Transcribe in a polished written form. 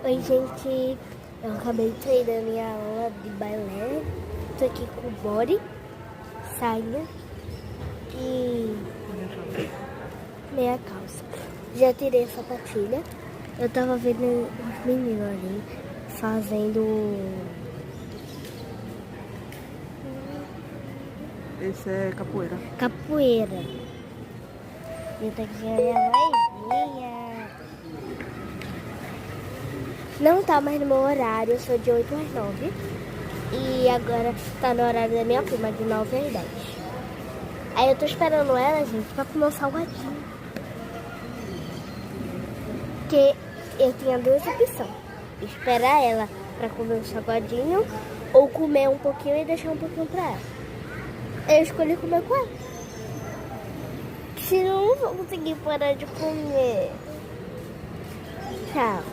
Oi, gente. Eu acabei de sair da minha aula de balé. Tô aqui com o body, saia e meia calça. Já tirei a sapatilha. Eu tava vendo os meninos ali fazendo... Esse é capoeira. capoeira. Eu tô aqui com a minha vozinha. Não tá mais no meu horário, eu sou de 8 às 9. E agora tá no horário da minha prima, de 9 às 10. Aí eu tô esperando ela, gente, pra comer um salgadinho. Porque eu tinha duas opções. Esperar ela pra comer um salgadinho ou comer um pouquinho e deixar um pouquinho pra ela. Eu escolhi comer com ela. Senão eu não vou conseguir parar de comer. Tchau.